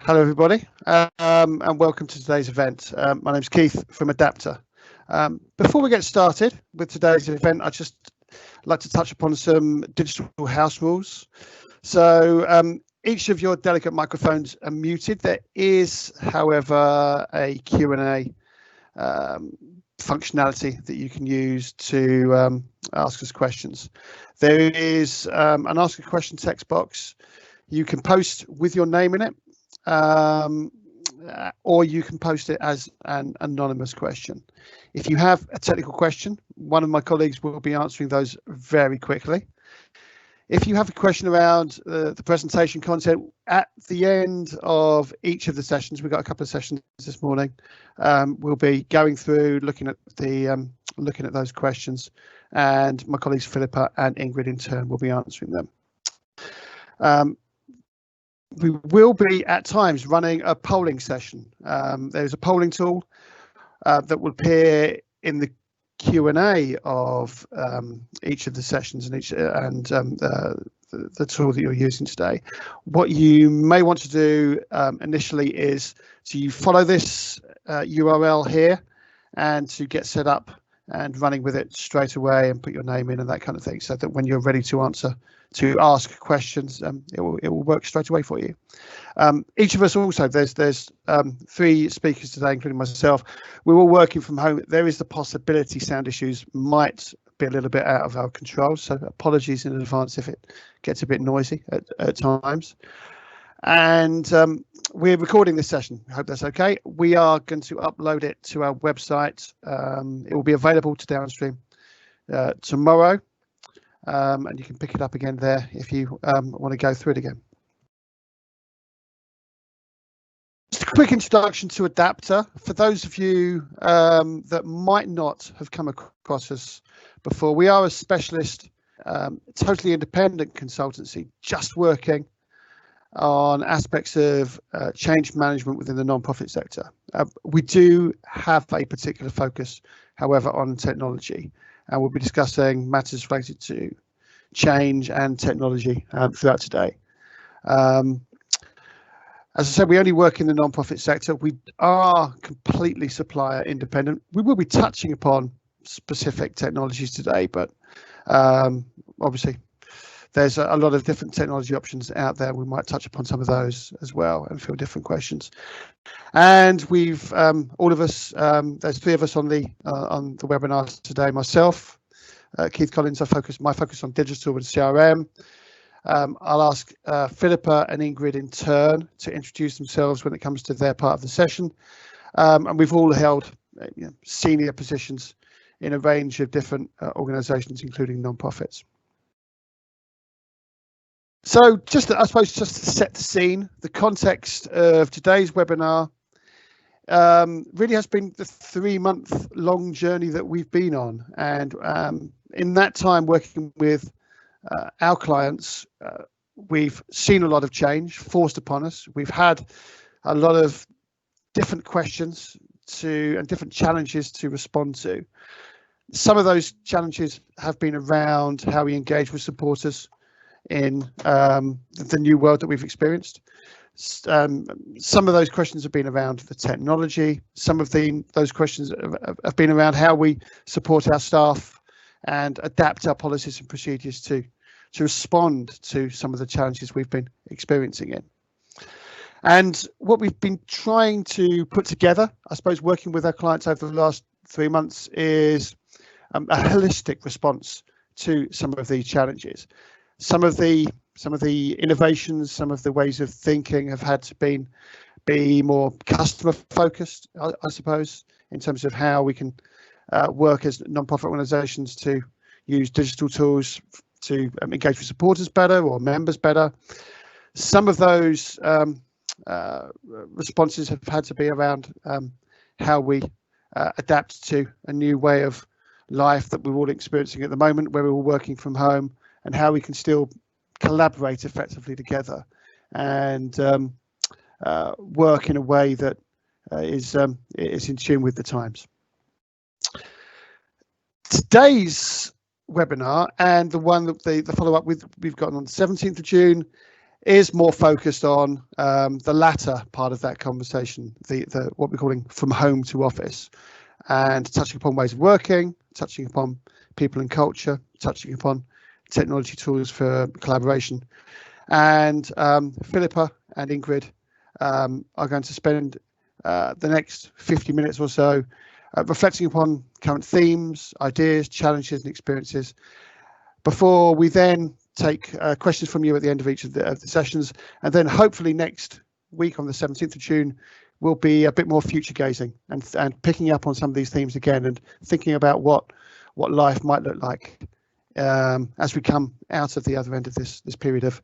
Hello, everybody, and welcome to today's event. My name's Keith from Adapta. Before we get started with today's event, I'd just like to touch upon some digital house rules. So each of your delegate microphones are muted. There is, however, a Q&A functionality that you can use to ask us questions. There is an ask a question text box. You can post with your name in it, or you can post it as an anonymous question. If you have a technical question, one of my colleagues will be answering those very quickly. If you have a question around the presentation content, at the end of each of the sessions, we've got a couple of sessions this morning, we'll be going through looking at those questions, and my colleagues Philippa and Ingrid in turn will be answering them. We will be at times running a polling session. There's a polling tool that will appear in the Q&A of each of the sessions and the tool that you're using today. What you may want to do initially is to follow this URL here and to get set up and running with it straight away and put your name in and that kind of thing, so that when you're ready to ask questions, it will work straight away for you. Each of us also, there's 3 speakers today, including myself. We're all working from home. There is the possibility sound issues might be a little bit out of our control, so apologies in advance if it gets a bit noisy at times. And we're recording this session. I hope that's okay. We are going to upload it to our website. It will be available to downstream tomorrow. And you can pick it up again there if you want to go through it again. Just a quick introduction to Adapta. For those of you that might not have come across us before, we are a specialist, totally independent consultancy, just working on aspects of change management within the non-profit sector. We do have a particular focus, however, on technology. And we'll be discussing matters related to change and technology throughout today. As I said, we only work in the non-profit sector. We are completely supplier independent. We will be touching upon specific technologies today, but obviously there's a lot of different technology options out there. We might touch upon some of those as well and field different questions. And we've all of us, there's 3 of us on the webinar today. Myself, Keith Collins, my focus on digital and CRM. I'll ask Philippa and Ingrid in turn to introduce themselves when it comes to their part of the session. And we've all held senior positions in a range of different organisations, including non-profits. So I suppose just to set the scene, the context of today's webinar really has been the 3-month-long journey that we've been on. And in that time working with our clients, we've seen a lot of change forced upon us. We've had a lot of different questions and different challenges to respond to. Some of those challenges have been around how we engage with supporters in the new world that we've experienced. Some of those questions have been around the technology. Some of those questions have been around how we support our staff and adapt our policies and procedures to respond to some of the challenges we've been experiencing in. And what we've been trying to put together, I suppose, working with our clients over the last 3 months, is a holistic response to some of these challenges. Some of the innovations, some of the ways of thinking have had to be more customer focused, I suppose, in terms of how we can work as non-profit organisations to use digital tools to engage with supporters better or members better. Some of those responses have had to be around how we adapt to a new way of life that we're all experiencing at the moment, where we're all working from home, and how we can still collaborate effectively together and work in a way that is in tune with the times. Today's webinar and the one that the follow-up we've got on the 17th of June is more focused on the latter part of that conversation, the what we're calling from home to office, and touching upon ways of working, touching upon people and culture, touching upon technology tools for collaboration. And Philippa and Ingrid are going to spend the next 50 minutes or so reflecting upon current themes, ideas, challenges and experiences, before we then take questions from you at the end of each of the sessions. And then hopefully next week on the 17th of June, we'll be a bit more future gazing and picking up on some of these themes again and thinking about what life might look like as we come out of the other end of this period of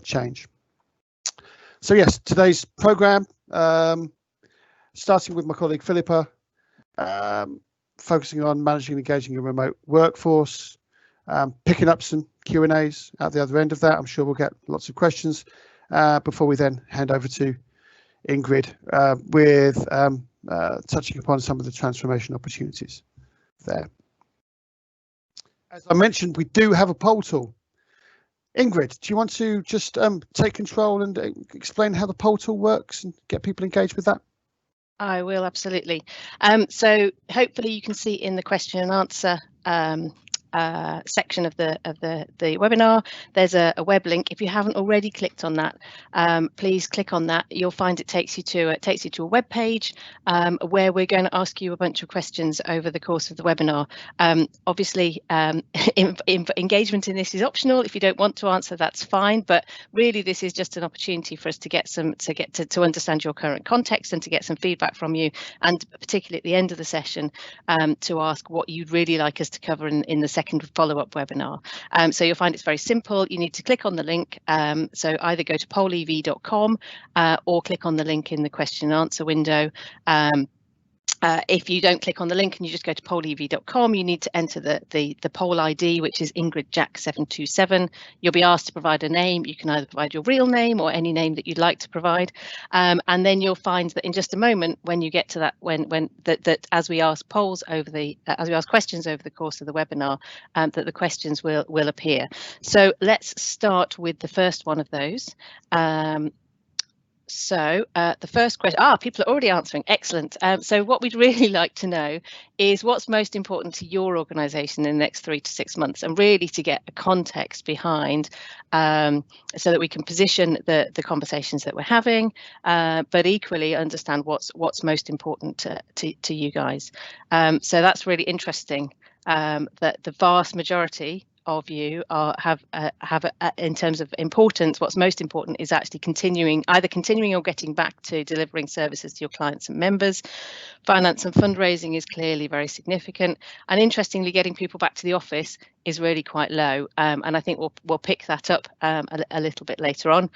change. So yes, today's programme, starting with my colleague Philippa, focusing on managing and engaging a remote workforce, picking up some Q&As at the other end of that. I'm sure we'll get lots of questions before we then hand over to Ingrid with touching upon some of the transformation opportunities there. As I mentioned, we do have a poll tool. Ingrid, do you want to just take control and explain how the poll tool works and get people engaged with that? I will, absolutely. So hopefully you can see in the question and answer section of the webinar, there's a web link. If you haven't already clicked on that, please click on that. You'll find it takes you to a web page where we're going to ask you a bunch of questions over the course of the webinar. Obviously, engagement in this is optional. If you don't want to answer, that's fine. But really, this is just an opportunity for us to get to understand your current context and to get some feedback from you, and particularly at the end of the session, to ask what you'd really like us to cover in the second follow-up webinar. So you'll find it's very simple. You need to click on the link. So either go to pollev.com or click on the link in the question and answer window. If you don't click on the link and you just go to pollev.com, you need to enter the poll ID, which is Ingrid Jack 727. You'll be asked to provide a name. You can either provide your real name or any name that you'd like to provide. And then you'll find that in just a moment, when you get to that, that as we ask as we ask questions over the course of the webinar, that the questions will appear. So let's start with the first one of those. So the first question, people are already answering. Excellent. So what we'd really like to know is what's most important to your organisation in the next 3 to 6 months, and really to get a context behind so that we can position the conversations that we're having, but equally understand what's most important to you guys. So that's really interesting, that the vast majority of you have in terms of importance, what's most important is actually either continuing or getting back to delivering services to your clients and members. Finance and fundraising is clearly very significant, and interestingly, getting people back to the office is really quite low, and I think we'll pick that up a little bit later on.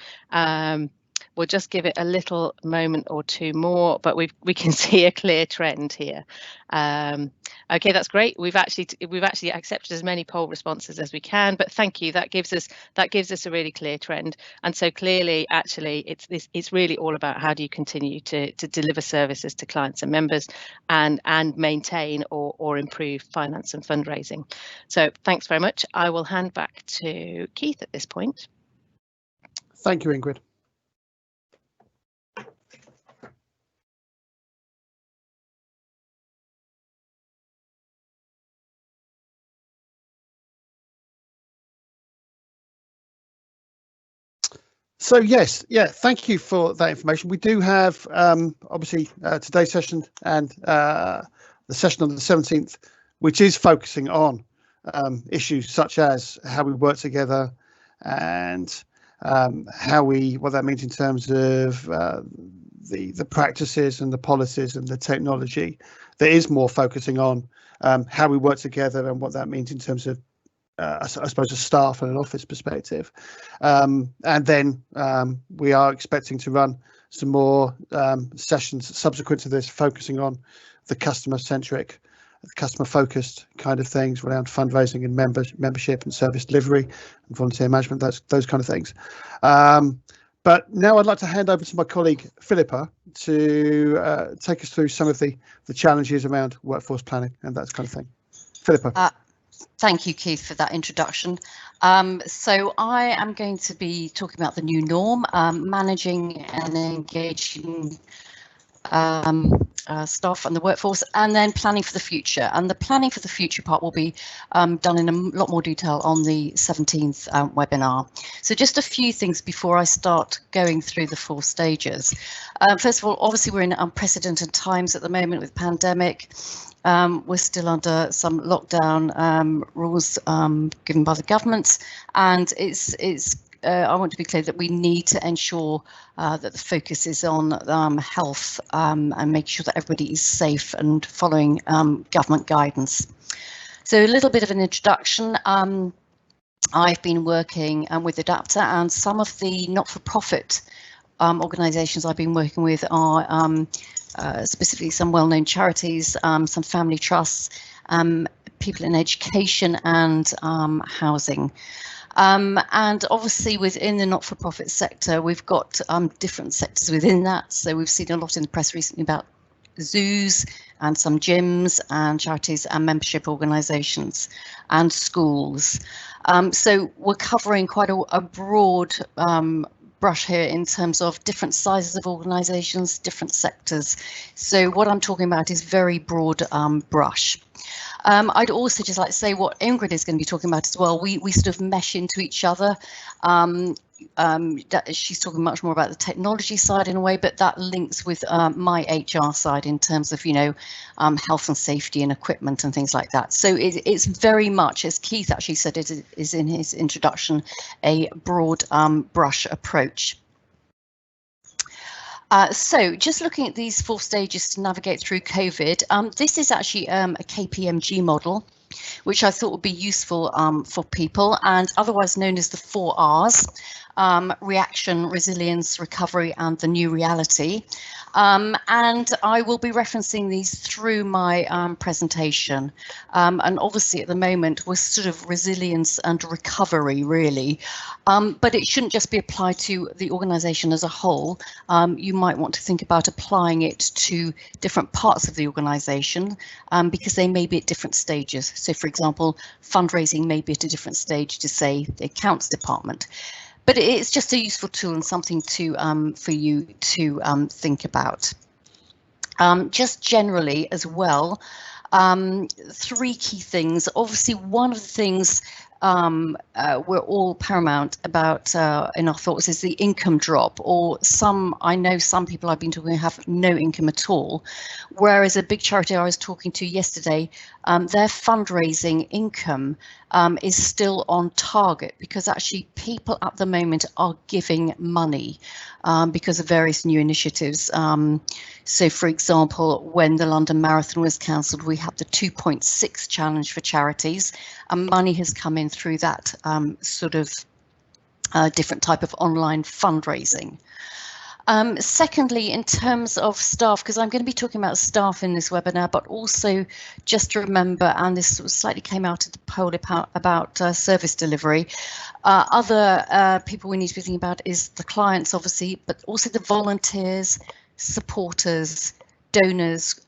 We'll just give it a little moment or two more, but we can see a clear trend here. Okay, that's great. We've actually accepted as many poll responses as we can, but thank you. That gives us a really clear trend. And so clearly, actually, it's really all about how do you continue to deliver services to clients and members, and maintain or improve finance and fundraising. So thanks very much. I will hand back to Keith at this point. Thank you, Ingrid. So yes, thank you for that information. We do have obviously today's session and the session on the 17th, which is focusing on issues such as how we work together and what that means in terms of the practices and the policies and the technology. That is more focusing on how we work together and what that means in terms of I suppose a staff and an office perspective, and then we are expecting to run some more sessions subsequent to this, focusing on the customer-centric, customer-focused kind of things around fundraising and membership and service delivery and volunteer management, those kind of things. But now I'd like to hand over to my colleague Philippa to take us through some of the challenges around workforce planning and that kind of thing. Philippa. Thank you, Keith, for that introduction. So I am going to be talking about the new norm, managing and engaging staff and the workforce, and then planning for the future. And the planning for the future part will be done in a lot more detail on the 17th webinar. So just a few things before I start going through the 4 stages. First of all, obviously we're in unprecedented times at the moment with pandemic. We're still under some lockdown rules given by the government, and I want to be clear that we need to ensure that the focus is on health and make sure that everybody is safe and following government guidance. So a little bit of an introduction. I've been working with Adapta, and some of the not-for-profit organisations I've been working with are specifically some well-known charities, some family trusts, people in education and housing. And obviously within the not-for-profit sector, we've got different sectors within that. So we've seen a lot in the press recently about zoos and some gyms and charities and membership organisations and schools. So we're covering quite a broad brush here in terms of different sizes of organisations, different sectors. So what I'm talking about is very broad brush. I'd also just like to say what Ingrid is going to be talking about as well. We sort of mesh into each other. She's talking much more about the technology side in a way, but that links with my HR side in terms of, health and safety and equipment and things like that. So it's very much, as Keith actually said, it is in his introduction, a broad brush approach. So just looking at these 4 stages to navigate through COVID, this is actually a KPMG model, which I thought would be useful for people, and otherwise known as the 4 R's, reaction, resilience, recovery, and the new reality. And I will be referencing these through my presentation. And obviously at the moment we're sort of resilience and recovery really, but it shouldn't just be applied to the organisation as a whole. You might want to think about applying it to different parts of the organisation because they may be at different stages. So for example, fundraising may be at a different stage to say the accounts department. But it's just a useful tool and something to for you to think about. Just generally as well, 3 key things. Obviously, one of the things we're all paramount about in our thoughts is the income drop, or I know some people I've been talking to have no income at all, whereas a big charity I was talking to yesterday, their fundraising income is still on target because actually people at the moment are giving money because of various new initiatives. So for example, when the London Marathon was cancelled, we had the 2.6 challenge for charities, and money has come in through that sort of different type of online fundraising. Secondly, in terms of staff, because I'm going to be talking about staff in this webinar, but also just to remember, and this slightly came out of the poll about service delivery, other people we need to be thinking about is the clients, obviously, but also the volunteers, supporters, donors,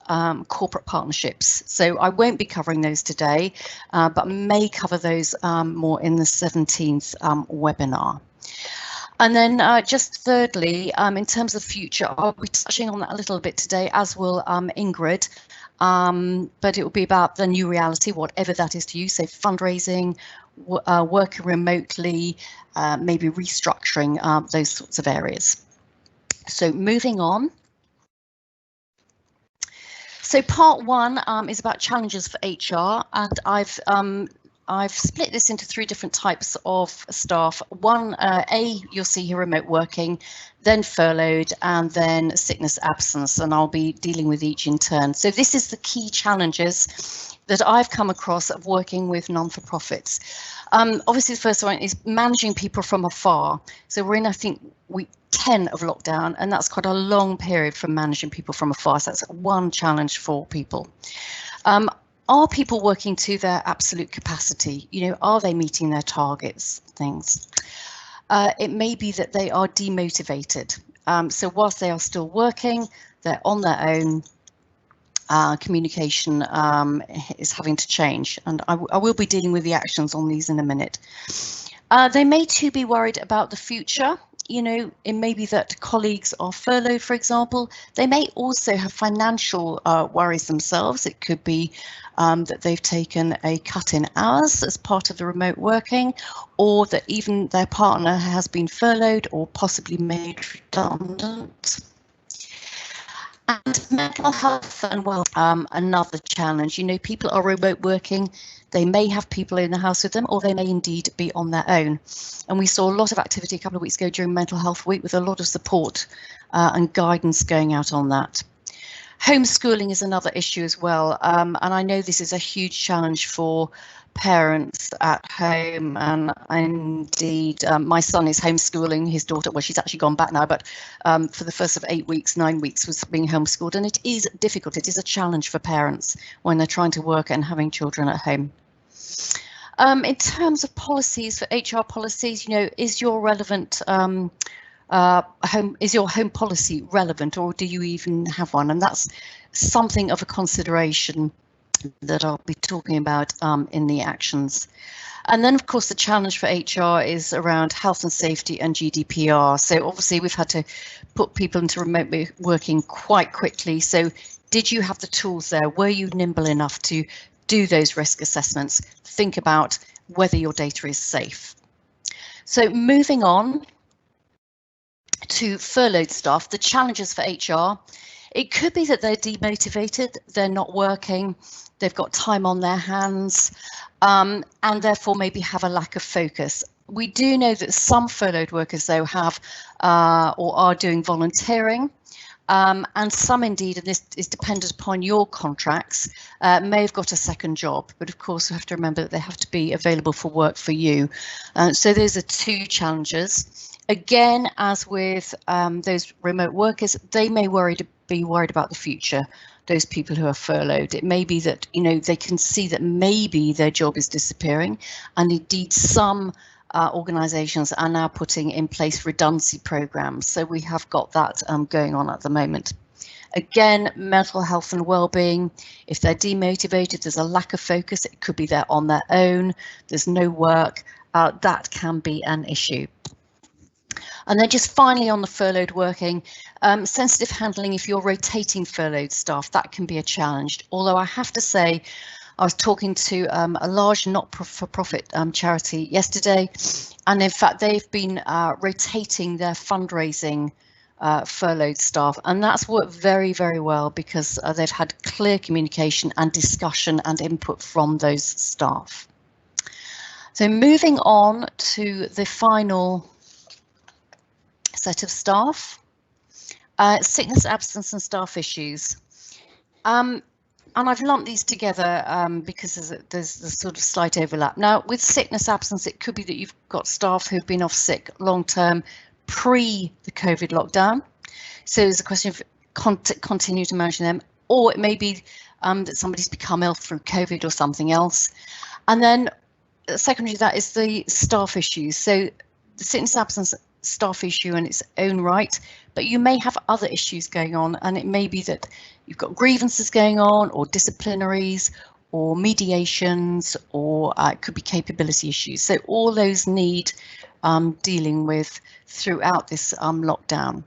corporate partnerships. So I won't be covering those today, but may cover those more in the 17th webinar. And then just thirdly, in terms of future, I'll be touching on that a little bit today, as will Ingrid, but it will be about the new reality, whatever that is to you, so fundraising, working remotely, maybe restructuring, those sorts of areas. So moving on. So part 1 is about challenges for HR, and I've split this into 3 different types of staff. One, you'll see here remote working, then furloughed, and then sickness absence, and I'll be dealing with each in turn. So this is the key challenges that I've come across of working with non-for-profits. Obviously, the first one is managing people from afar. So we're in, I think, week 10 of lockdown, and that's quite a long period for managing people from afar. So that's one challenge for people. Are people working to their absolute capacity? Are they meeting their targets, things? It may be that they are demotivated. So whilst they are still working, they're on their own. communication is having to change, and I will be dealing with the actions on these in a minute. They may too be worried about the future. You know, it may be that colleagues are furloughed, for example. They may also have financial worries themselves. It could be that they've taken a cut in hours as part of the remote working, or that even their partner has been furloughed or possibly made redundant. And mental health and well, another challenge. You know, people are remote working. They may have people in the house with them, or they may indeed be on their own. And we saw a lot of activity a couple of weeks ago during Mental Health Week, with a lot of support and guidance going out on that. Homeschooling is another issue as well. And I know this is a huge challenge for parents at home, and indeed my son is homeschooling his daughter. Well, she's actually gone back now, but for the first of 8 weeks, 9 weeks was being homeschooled, and it is difficult. It is a challenge for parents when they're trying to work and having children at home. In terms of policies, for HR policies, you know, is your relevant is your home policy relevant, or do you even have one? And that's something of a consideration that I'll be talking about in the actions. And then, of course, the challenge for HR is around health and safety and GDPR. So obviously we've had to put people into remote working quite quickly. So did you have the tools there? Were you nimble enough to do those risk assessments? Think about whether your data is safe. So moving on to furloughed staff, the challenges for HR. It could be that they're demotivated, they're not working, they've got time on their hands, and therefore maybe have a lack of focus. We do know that some furloughed workers, though, have or are doing volunteering, and some indeed, and this is dependent upon your contracts, may have got a second job. But of course, we have to remember that they have to be available for work for you. So those are two challenges. Again, as with those remote workers, they may be worried about the future. Those people who are furloughed, it may be that, you know, they can see that maybe their job is disappearing, and indeed some organisations are now putting in place redundancy programs. So we have got that going on at the moment. Again, mental health and well-being. If they're demotivated, there's a lack of focus. It could be they're on their own. There's no work. That can be an issue. And then just finally on the furloughed working, sensitive handling. If you're rotating furloughed staff, that can be a challenge. Although I have to say, I was talking to a large not-for-profit charity yesterday, and in fact they've been rotating their fundraising furloughed staff, and that's worked very, very well because they've had clear communication and discussion and input from those staff. So moving on to the final set of staff, sickness, absence and staff issues. And I've lumped these together because there's a sort of slight overlap. Now, with sickness absence, it could be that you've got staff who've been off sick long term pre the COVID lockdown. So there's a question of continue to manage them, or it may be that somebody's become ill through COVID or something else. And then secondary to that is the staff issues. So the sickness absence staff issue in its own right, but you may have other issues going on, and it may be that you've got grievances going on, or disciplinaries, or mediations, or it could be capability issues. So all those need dealing with throughout this lockdown.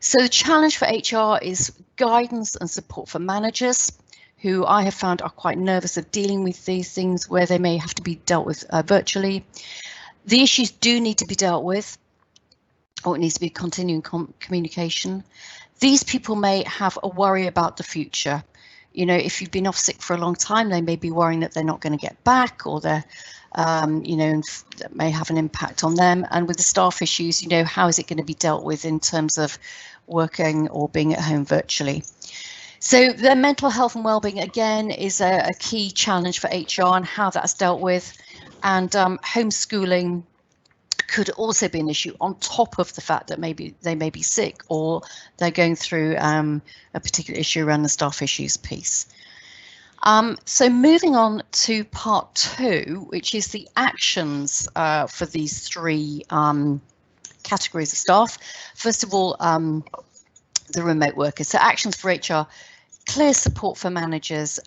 So the challenge for HR is guidance and support for managers, who I have found are quite nervous of dealing with these things where they may have to be dealt with virtually. The issues do need to be dealt with, or it needs to be continuing communication. These people may have a worry about the future. You know, if you've been off sick for a long time, they may be worrying that they're not going to get back, or they're, you know, that may have an impact on them. And with the staff issues, you know, how is it going to be dealt with in terms of working or being at home virtually? So their mental health and well-being, again, is a key challenge for HR and how that's dealt with. And homeschooling could also be an issue on top of the fact that maybe they may be sick, or they're going through a particular issue around the staff issues piece. So moving on to part 2, which is the actions for these 3 categories of staff. First of all, the remote workers. So actions for HR. clear support for managers.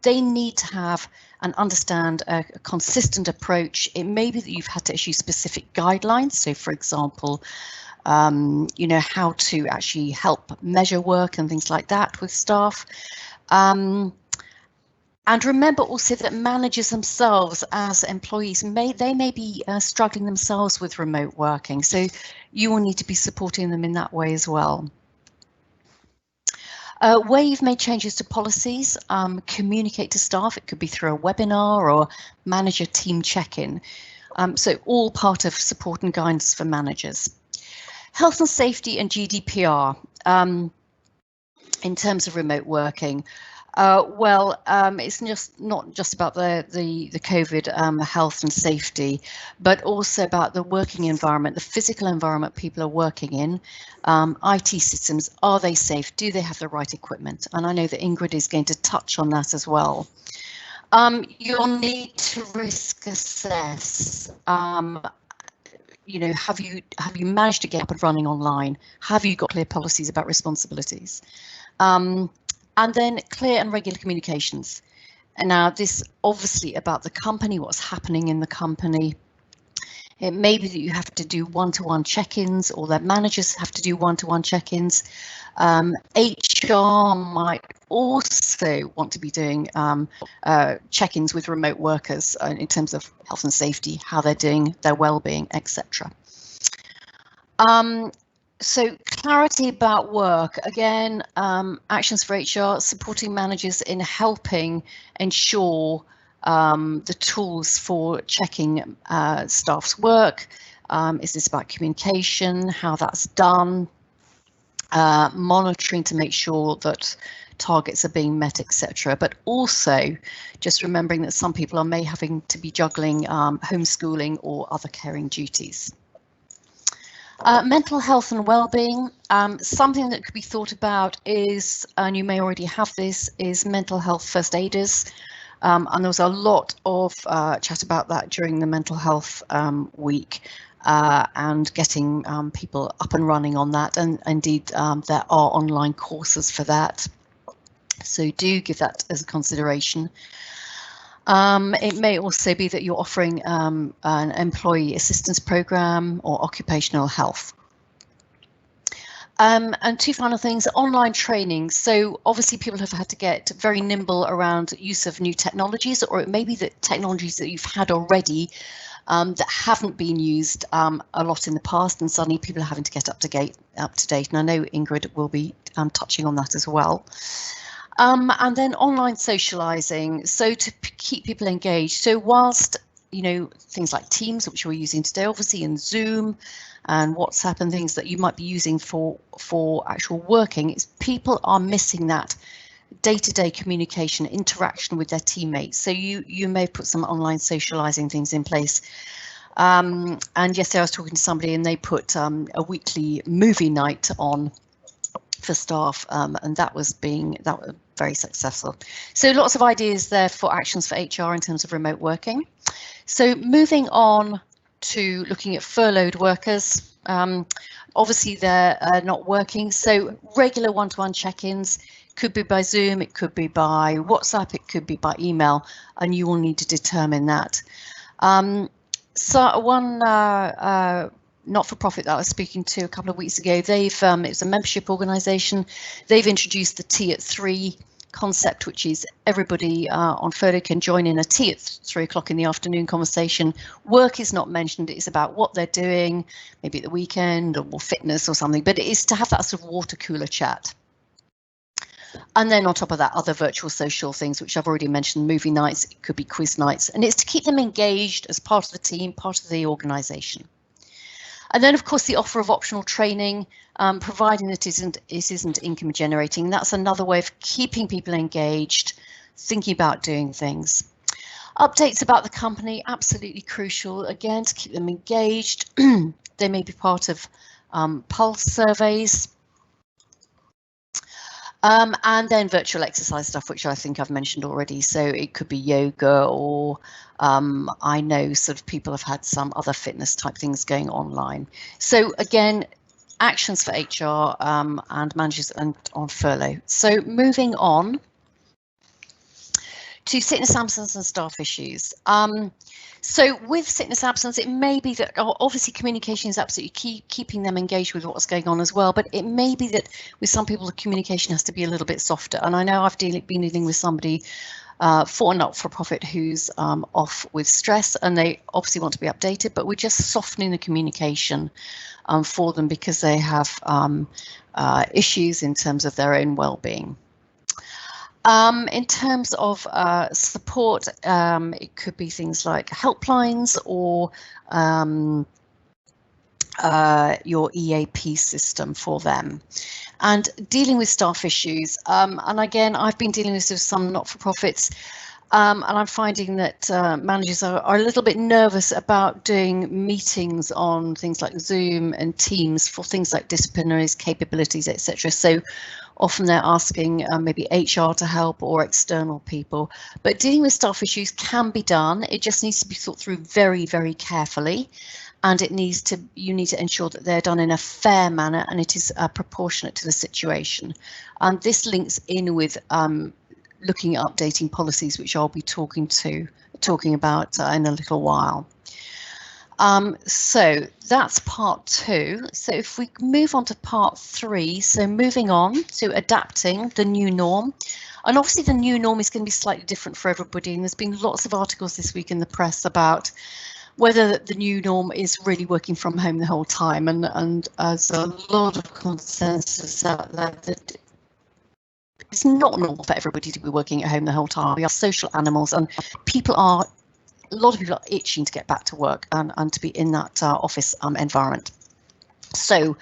They need to have and understand a consistent approach. It may be that you've had to issue specific guidelines. So, for example, you know, how to actually help measure work and things like that with staff. And remember also that managers themselves as employees may be struggling themselves with remote working. So you will need to be supporting them in that way as well. Where you've made changes to policies, communicate to staff. It could be through a webinar or manager team check-in. So all part of support and guidance for managers. Health and safety and GDPR in terms of remote working. It's not just about the COVID health and safety, but also about the working environment, the physical environment people are working in. IT systems, are they safe? Do they have the right equipment? And I know that Ingrid is going to touch on that as well. You'll need to risk assess. You know, have you managed to get up and running online? Have you got clear policies about responsibilities? And then clear and regular communications. And now this obviously about the company, what's happening in the company. It may be that you have to do one-to-one check-ins, or that managers have to do one-to-one check-ins. HR might also want to be doing check-ins with remote workers in terms of health and safety, how they're doing, their well-being, etc. So clarity about work, again, actions for HR, supporting managers in helping ensure the tools for checking staff's work. Is this about communication, how that's done, monitoring to make sure that targets are being met, etc. But also just remembering that some people may having to be juggling homeschooling or other caring duties. Mental health and well-being, something that could be thought about is, and you may already have this, is mental health first aiders. And there was a lot of chat about that during the mental health week and getting people up and running on that. And indeed, there are online courses for that. So do give that as a consideration. It may also be that you're offering an employee assistance program or occupational health. And two final things, online training. So obviously people have had to get very nimble around use of new technologies, or it may be that technologies that you've had already that haven't been used a lot in the past, and suddenly people are having to get up to date. And I know Ingrid will be touching on that as well. And then online socializing, so to keep people engaged. So whilst, you know, things like Teams, which we're using today, obviously, and Zoom and WhatsApp and things that you might be using for actual working, it's people are missing that day-to-day communication, interaction with their teammates. So you may put some online socializing things in place. And yesterday I was talking to somebody and they put a weekly movie night on for staff, and that was very successful. So lots of ideas there for actions for HR in terms of remote working. So moving on to looking at furloughed workers, obviously they're not working, so regular one-to-one check-ins could be by Zoom, it could be by WhatsApp, it could be by email, and you will need to determine that. So one not-for-profit that I was speaking to a couple of weeks ago, it's a membership organisation. They've introduced the tea at 3 concept, which is everybody on furlough can join in a tea at 3 o'clock in the afternoon conversation. Work is not mentioned, it's about what they're doing, maybe at the weekend or fitness or something, but it is to have that sort of water cooler chat. And then on top of that, other virtual social things, which I've already mentioned, movie nights, it could be quiz nights, and it's to keep them engaged as part of the team, part of the organisation. And then, of course, the offer of optional training, providing that it isn't income generating. That's another way of keeping people engaged, thinking about doing things. Updates about the company, absolutely crucial, again, to keep them engaged. They may be part of pulse surveys. And then virtual exercise stuff, which I think I've mentioned already. So it could be yoga, or I know sort of people have had some other fitness type things going online. So again, actions for HR and managers and on furlough. So moving on to sickness, absence and staff issues. So with sickness absence, it may be that obviously communication is absolutely key, keeping them engaged with what's going on as well. But it may be that with some people, the communication has to be a little bit softer. And I know I've been dealing with somebody for a not-for-profit who's off with stress, and they obviously want to be updated, but we're just softening the communication for them because they have issues in terms of their own well-being. In terms of support, it could be things like helplines or your EAP system for them. And dealing with staff issues, and again, I've been dealing with some not-for-profits, and I'm finding that managers are a little bit nervous about doing meetings on things like Zoom and Teams for things like disciplinaries, capabilities, etc. So often they're asking maybe HR to help or external people. But dealing with staff issues can be done. It just needs to be thought through very, very carefully. And you need to ensure that they're done in a fair manner and it is proportionate to the situation. And this links in with looking at updating policies, which I'll be talking about in a little while. So that's part 2. So if we move on to part 3, so moving on to adapting the new norm. And obviously the new norm is going to be slightly different for everybody. And there's been lots of articles this week in the press about whether the new norm is really working from home the whole time. And there's a lot of consensus out there that it's not normal for everybody to be working at home the whole time. We are social animals, and a lot of people are itching to get back to work and to be in that office environment. So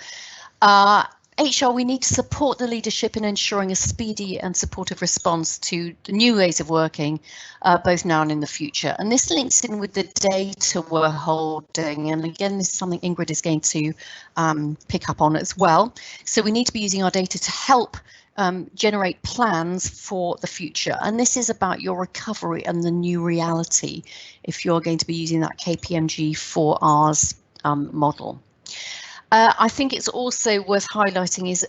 HR, we need to support the leadership in ensuring a speedy and supportive response to the new ways of working, both now and in the future. And this links in with the data we're holding. And again, this is something Ingrid is going to pick up on as well. So we need to be using our data to help generate plans for the future. And this is about your recovery and the new reality if you're going to be using that KPMG 4Rs model. I think it's also worth highlighting is,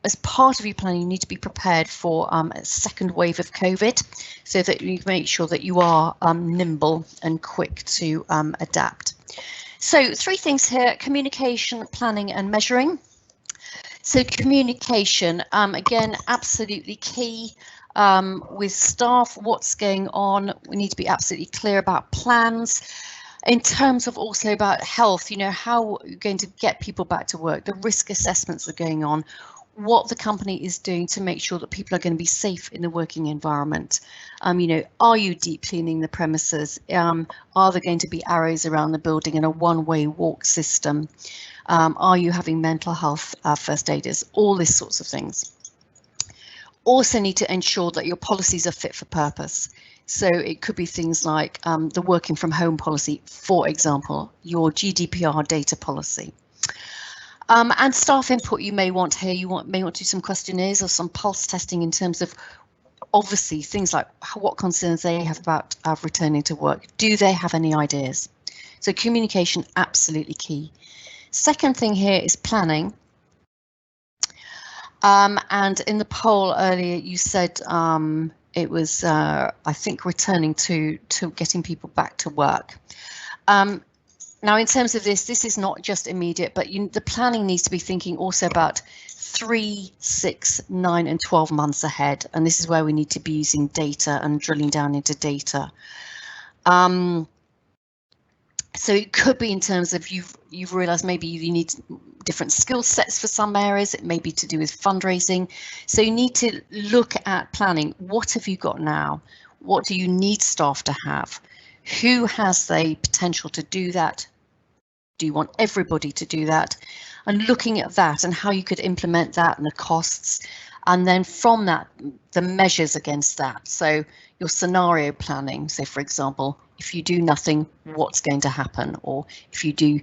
as part of your planning, you need to be prepared for a second wave of COVID so that you make sure that you are nimble and quick to adapt. So 3 things here: communication, planning and measuring. So communication, again, absolutely key with staff, what's going on. We need to be absolutely clear about plans. In terms of also about health, how you're going to get people back to work, the risk assessments that are going on, what the company is doing to make sure that people are going to be safe in the working environment. Are you deep cleaning the premises? Are there going to be arrows around the building and a one-way walk system? Are you having mental health first aiders? All these sorts of things. Also need to ensure that your policies are fit for purpose. So it could be things like the working from home policy, for example, your GDPR data policy. And staff input you may want here. May want to do some questionnaires or some pulse testing in terms of obviously things like what concerns they have about returning to work. Do they have any ideas? So communication, absolutely key. Second thing here is planning. And in the poll earlier, you said it was, I think, returning to getting people back to work. Now, in terms of this is not just immediate, but the planning needs to be thinking also about 3, 6, 9 and 12 months ahead. And this is where we need to be using data and drilling down into data. So it could be in terms of you've realised maybe you need different skill sets for some areas. It may be to do with fundraising. So you need to look at planning. What have you got now? What do you need staff to have? Who has the potential to do that? Do you want everybody to do that? And looking at that and how you could implement that and the costs. And then from that, the measures against that. So your scenario planning. So, for example, if you do nothing, what's going to happen? Or if you do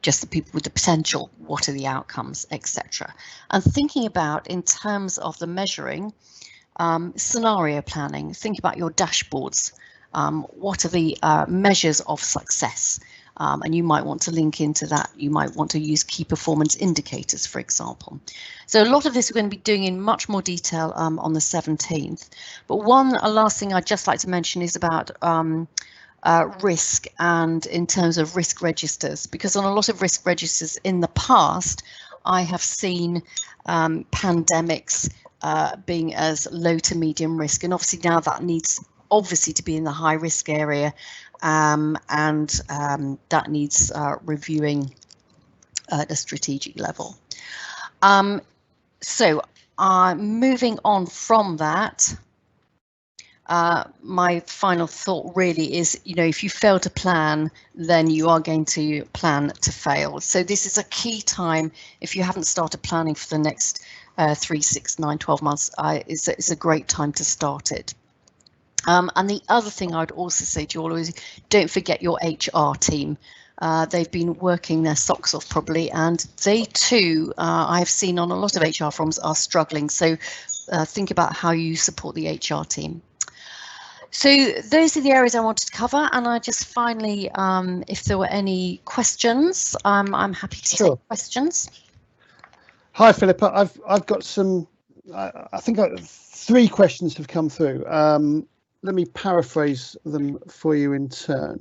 just the people with the potential, what are the outcomes, etc. And thinking about in terms of the measuring, scenario planning, think about your dashboards. What are the measures of success? and you might want to link into that. You might want to use key performance indicators, for example. So a lot of this we're going to be doing in much more detail on the 17th. But a last thing I'd just like to mention is about risk, and in terms of risk registers, because on a lot of risk registers in the past, I have seen pandemics being as low to medium risk, and obviously now that needs to be in the high risk area, and that needs reviewing at a strategic level. So moving on from that, my final thought really is, if you fail to plan, then you are going to plan to fail. So this is a key time. If you haven't started planning for the next 3, 6, 9, 12 months, it's a great time to start it. And the other thing I would also say to you all is, don't forget your HR team. They've been working their socks off probably, and they too, I've seen on a lot of HR forums, are struggling. So think about how you support the HR team. So those are the areas I wanted to cover, and I just finally, if there were any questions, I'm happy to take questions. Hi, Philippa. I've got some. I think 3 questions have come through. Let me paraphrase them for you in turn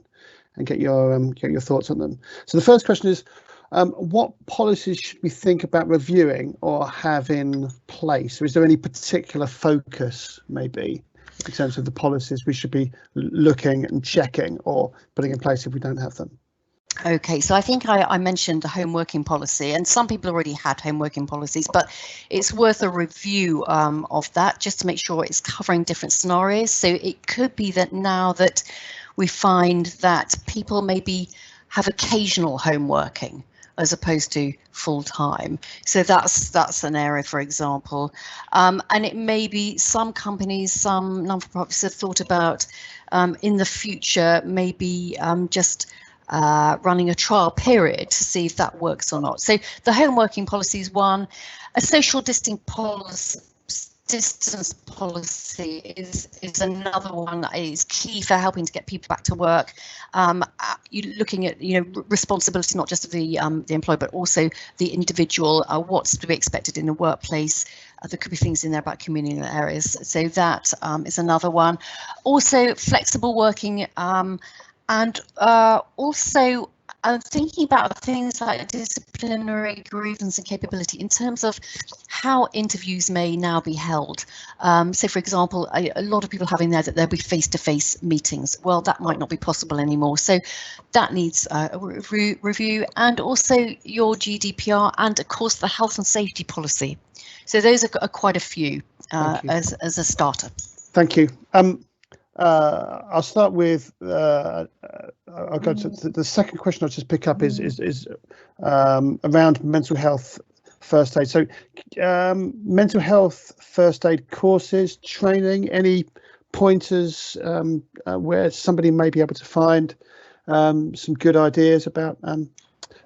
and get your thoughts on them. So the first question is, what policies should we think about reviewing or have in place? Or is there any particular focus, maybe, in terms of the policies we should be looking and checking or putting in place if we don't have them? Okay, so I think I mentioned a home working policy, and some people already had home working policies, but it's worth a review of that just to make sure it's covering different scenarios. So it could be that now that we find that people maybe have occasional home working as opposed to full time. So that's an area, for example. And it may be some companies, some non-for-profits have thought about in the future, maybe just running a trial period to see if that works or not. So the home working policy is one. A social distance policy is another one that is key for helping to get people back to work. You're looking at responsibility not just of the employer but also the individual. What's to be expected in the workplace. There could be things in there about communal areas. So that is another one. Also flexible working. And also thinking about things like disciplinary grievance and capability in terms of how interviews may now be held. So, for example, a lot of people have in there that there'll be face-to-face meetings. Well, that might not be possible anymore. So that needs a review, and also your GDPR and, of course, the health and safety policy. So those are quite a few as a starter. Thank you. I'll start with. I'll go to the second question. I'll just pick up is around mental health first aid. So, mental health first aid courses, training. Any pointers where somebody may be able to find some good ideas about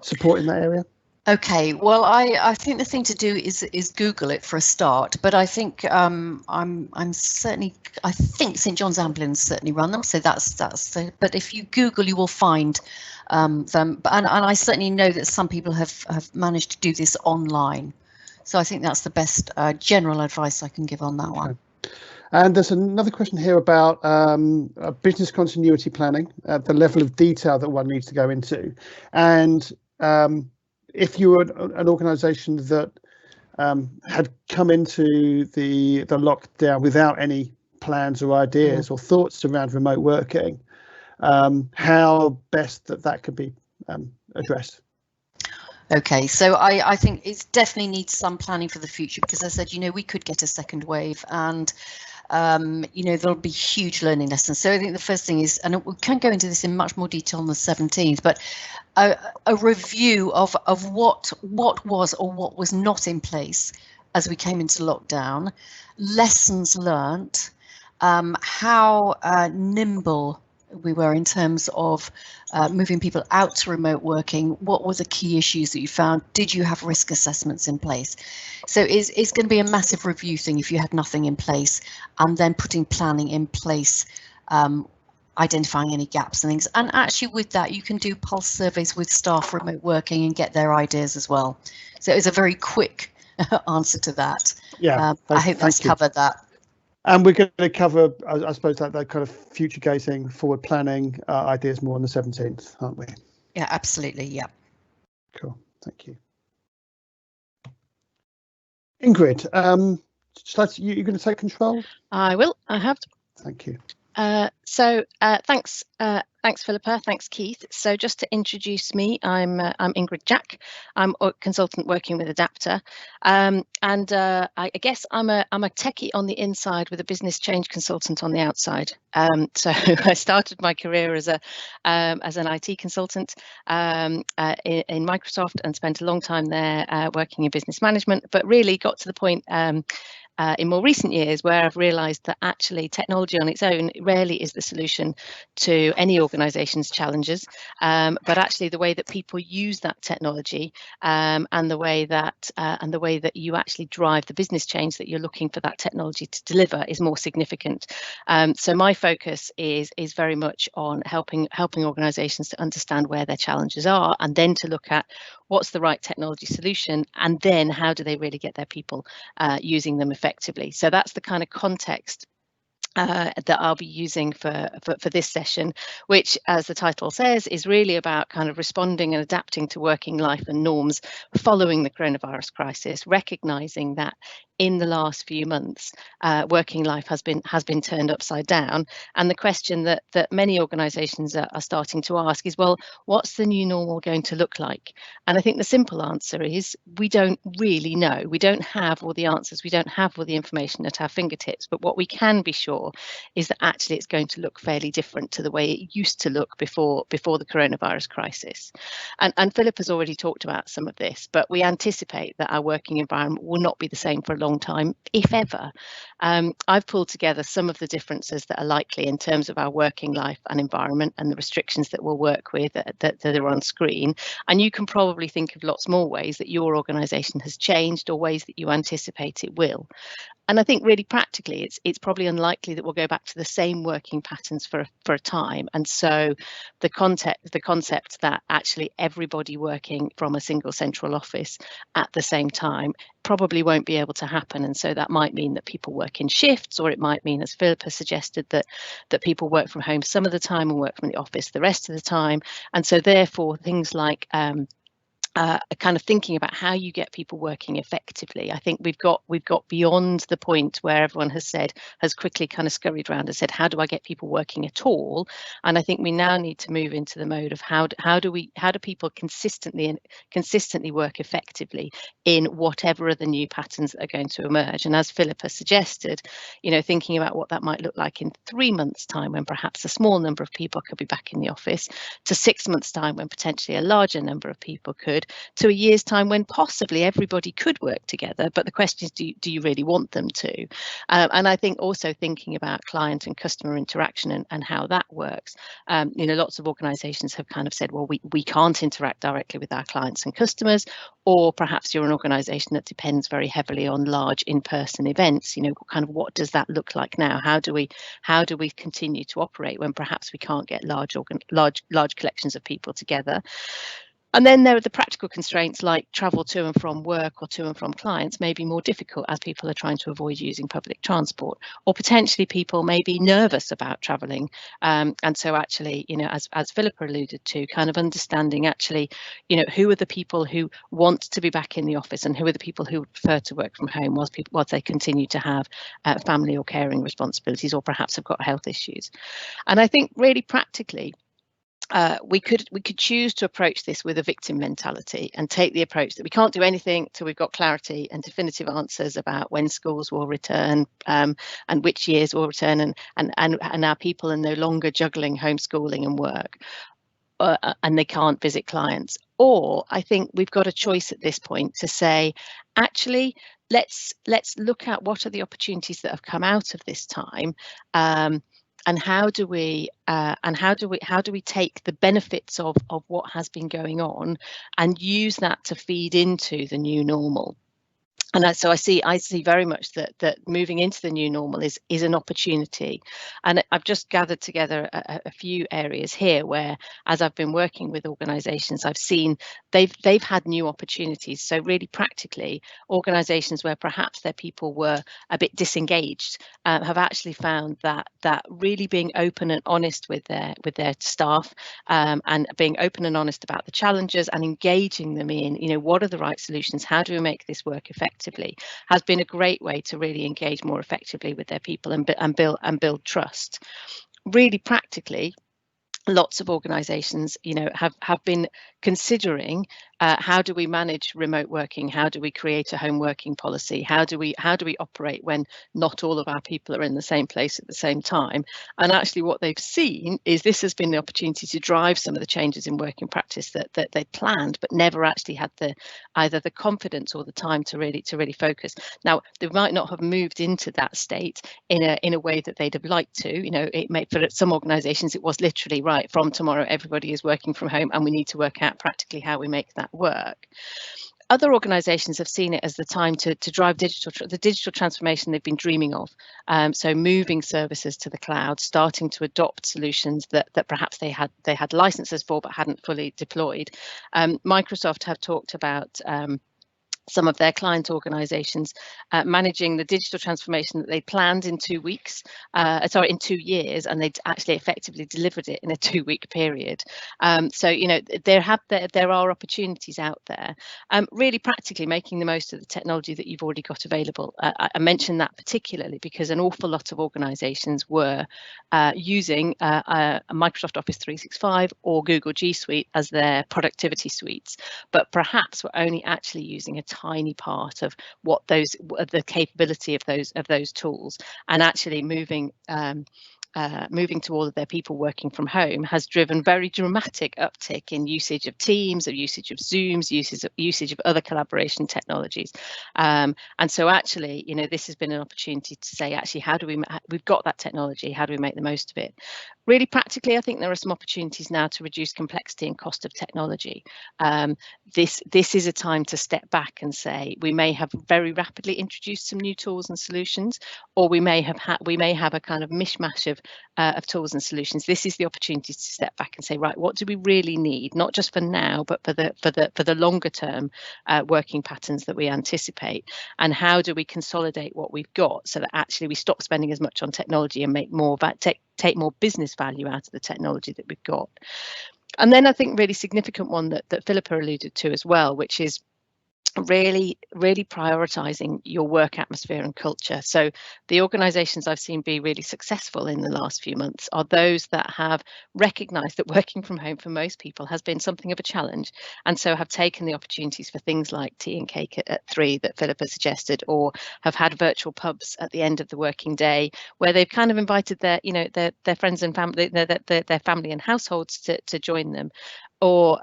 support in that area? Okay, well, I think the thing to do is Google it for a start, but I think I think St John's Ambulance certainly run them, so that's but if you Google, you will find them, and I certainly know that some people have managed to do this online, so I think that's the best general advice I can give on that one. And there's another question here about business continuity planning, the level of detail that one needs to go into, and if you were an organisation that had come into the lockdown without any plans or ideas or thoughts around remote working, how best that could be addressed? Okay, so I think it definitely needs some planning for the future, because as I said, we could get a second wave, and there'll be huge learning lessons. So I think the first thing is, and we can go into this in much more detail on the 17th, but a review of what was or what was not in place as we came into lockdown, lessons learnt, how nimble we were in terms of moving people out to remote working. What were the key issues that you found? Did you have risk assessments in place? So it's going to be a massive review thing if you had nothing in place, and then putting planning in place identifying any gaps and things. And actually with that, you can do pulse surveys with staff remote working and get their ideas as well. So it's a very quick answer to that. Yeah, I hope that's covered that. And we're going to cover, I suppose, that kind of future gazing, forward planning ideas more on the 17th, aren't we? Yeah, absolutely. Yeah. Cool. Thank you. Ingrid, you're going to take control? I will. I have. Thank you. Thanks, Philippa. Thanks, Keith. So just to introduce me, I'm Ingrid Jack. I'm a consultant working with Adapta, and I guess I'm a techie on the inside with a business change consultant on the outside. So I started my career as an IT consultant in Microsoft and spent a long time there working in business management, but really got to the point in more recent years where I've realised that actually technology on its own rarely is the solution to any organisation's challenges, but actually the way that people use that technology and the way that you actually drive the business change that you're looking for that technology to deliver is more significant. So my focus is very much on helping organisations to understand where their challenges are, and then to look at what's the right technology solution, and then how do they really get their people using them effectively. So that's the kind of context that I'll be using for this session, which, as the title says, is really about kind of responding and adapting to working life and norms following the coronavirus crisis, recognising that in the last few months, working life has been turned upside down. And the question that many organisations are starting to ask is, well, what's the new normal going to look like? And I think the simple answer is we don't really know. We don't have all the answers. We don't have all the information at our fingertips. But what we can be sure is that actually it's going to look fairly different to the way it used to look before the coronavirus crisis. And Philip has already talked about some of this, but we anticipate that our working environment will not be the same for a long time, if ever. I've pulled together some of the differences that are likely in terms of our working life and environment and the restrictions that we'll work with that are on screen. And you can probably think of lots more ways that your organisation has changed or ways that you anticipate it will. And I think really practically, it's probably unlikely that we'll go back to the same working patterns for a time. And so the concept that actually everybody working from a single central office at the same time probably won't be able to happen. And so that might mean that people work in shifts, or it might mean, as Philip has suggested, that people work from home some of the time and work from the office the rest of the time. And so therefore things like kind of thinking about how you get people working effectively. I think we've got beyond the point where everyone has quickly kind of scurried around and said, how do I get people working at all? And I think we now need to move into the mode of how do people consistently work effectively in whatever are the new patterns that are going to emerge. And as Philip has suggested, thinking about what that might look like in 3 months' time, when perhaps a small number of people could be back in the office, to 6 months' time when potentially a larger number of people could, to a year's time when possibly everybody could work together. But the question is, do you really want them to? And I think also thinking about client and customer interaction and how that works. Lots of organisations have kind of said, well, we can't interact directly with our clients and customers, or perhaps you're an organisation that depends very heavily on large in-person events. Kind of what does that look like now? How do we continue to operate when perhaps we can't get large collections of people together? And then there are the practical constraints, like travel to and from work or to and from clients may be more difficult as people are trying to avoid using public transport, or potentially people may be nervous about travelling. And so actually, as Philippa alluded to, kind of understanding actually, who are the people who want to be back in the office and who are the people who prefer to work from home whilst they continue to have family or caring responsibilities, or perhaps have got health issues. And I think really practically, we could choose to approach this with a victim mentality and take the approach that we can't do anything till we've got clarity and definitive answers about when schools will return and which years will return, and our people are no longer juggling homeschooling and work, and they can't visit clients. Or I think we've got a choice at this point to say, actually, let's look at what are the opportunities that have come out of this time. And how do we take the benefits of what has been going on and use that to feed into the new normal? And so I see very much that moving into the new normal is an opportunity. And I've just gathered together a few areas here where, as I've been working with organisations, I've seen they've had new opportunities. So really practically, organisations where perhaps their people were a bit disengaged have actually found that really being open and honest with their staff, and being open and honest about the challenges and engaging them in, what are the right solutions? How do we make this work effectively? Has been a great way to really engage more effectively with their people and build trust. Really practically, lots of organisations, have been considering how do we manage remote working? How do we create a home working policy? How do we operate when not all of our people are in the same place at the same time? And actually, what they've seen is this has been the opportunity to drive some of the changes in working practice that they planned, but never actually had either the confidence or the time to really focus. Now, they might not have moved into that state in a way that they'd have liked to. It may, for some organisations, it was literally right from tomorrow everybody is working from home, and we need to work out practically how we make that work. Other organisations have seen it as the time to drive the digital transformation they've been dreaming of. So moving services to the cloud, starting to adopt solutions that perhaps they had licenses for but hadn't fully deployed. Microsoft have talked about some of their client organisations managing the digital transformation that they planned in 2 weeks, in 2 years, and they'd actually effectively delivered it in a 2-week period. So there are opportunities out there. Really practically making the most of the technology that you've already got available. I mentioned that particularly because an awful lot of organisations were using Microsoft Office 365 or Google G Suite as their productivity suites, but perhaps were only actually using a tiny part of the capability of those tools, and actually moving to all of their people working from home has driven very dramatic uptick in usage of Teams, of usage of Zooms, usage of other collaboration technologies. And so actually, this has been an opportunity to say, actually, we've got that technology, how do we make the most of it? Really practically, I think there are some opportunities now to reduce complexity and cost of technology. This is a time to step back and say, we may have very rapidly introduced some new tools and solutions, or we may have a kind of mishmash of tools and solutions. This is the opportunity to step back and say, right, what do we really need, not just for now, but for the longer term working patterns that we anticipate, and how do we consolidate what we've got so that actually we stop spending as much on technology and make more take more business value out of the technology that we've got. And then I think really significant one that Philippa alluded to as well, which is really prioritizing your work atmosphere and culture. So the organizations I've seen be really successful in the last few months are those that have recognized that working from home for most people has been something of a challenge, and so have taken the opportunities for things like tea and cake at 3 that Philippa suggested, or have had virtual pubs at the end of the working day where they've kind of invited their friends and family, their family and households to join them. Or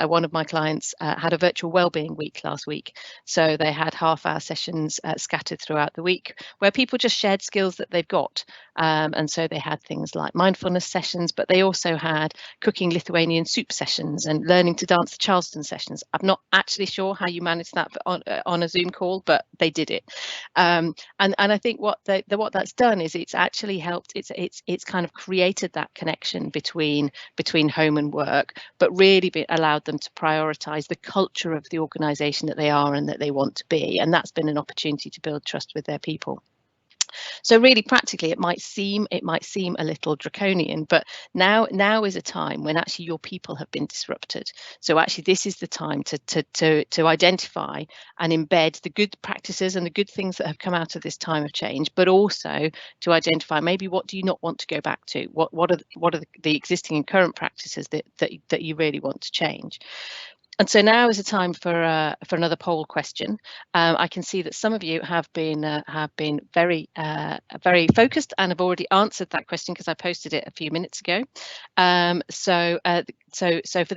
one of my clients had a virtual wellbeing week last week. So they had half-hour sessions scattered throughout the week where people just shared skills that they've got. And so they had things like mindfulness sessions, but they also had cooking Lithuanian soup sessions and learning to dance the Charleston sessions. I'm not actually sure how you manage that on a Zoom call, but they did it. And I think what that's done is it's actually helped. It's kind of created that connection between home and work, but really allowed them to prioritize the culture of the organization that they are and that they want to be. And that's been an opportunity to build trust with their people. So really practically, it might seem a little draconian, but now is a time when actually your people have been disrupted. So actually this is the time to identify and embed the good practices and the good things that have come out of this time of change, but also to identify maybe what do you not want to go back to, what are the existing and current practices that you really want to change. And so now is a time for another poll question. I can see that some of you have been very focused and have already answered that question because I posted it a few minutes ago. So for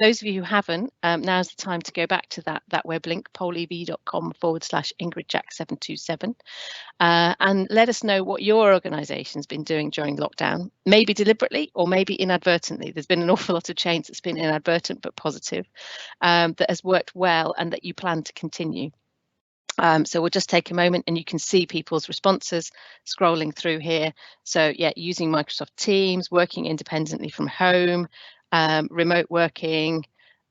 those of you who haven't, now's the time to go back to that web link, pollev.com/IngridJack727, and let us know what your organisation's been doing during lockdown, maybe deliberately or maybe inadvertently. There's been an awful lot of change that's been inadvertent but positive, that has worked well and that you plan to continue. So we'll just take a moment, and you can see people's responses scrolling through here. So yeah, using Microsoft Teams, working independently from home, remote working.